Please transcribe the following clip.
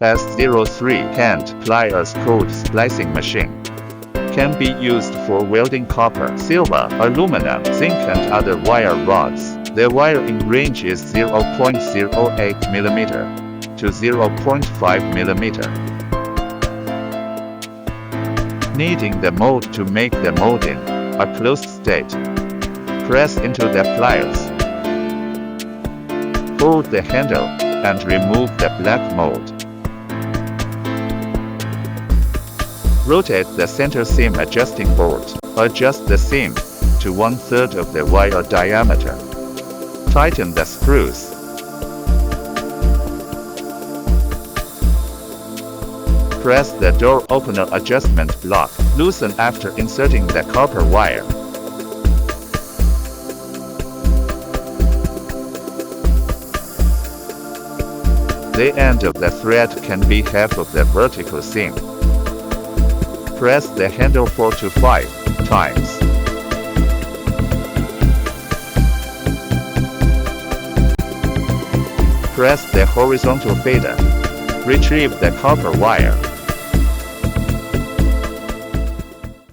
S03 hand pliers cold splicing machine. Can be used for welding copper, silver, aluminum, zinc and other wire rods. The wiring range is 0.08 mm to 0.5 mm. Kneading the mold to make the mold in a closed state. Press into the pliers. Hold the handle and remove the black mold. Rotate the center seam adjusting board. Adjust the seam to 1/3 of the wire diameter. Tighten the screws. Press the door opener adjustment block. Loosen after inserting the copper wire. The end of the thread can be half of the vertical seam. Press the handle 4 to 5 times. Press the horizontal fader. Retrieve the copper wire.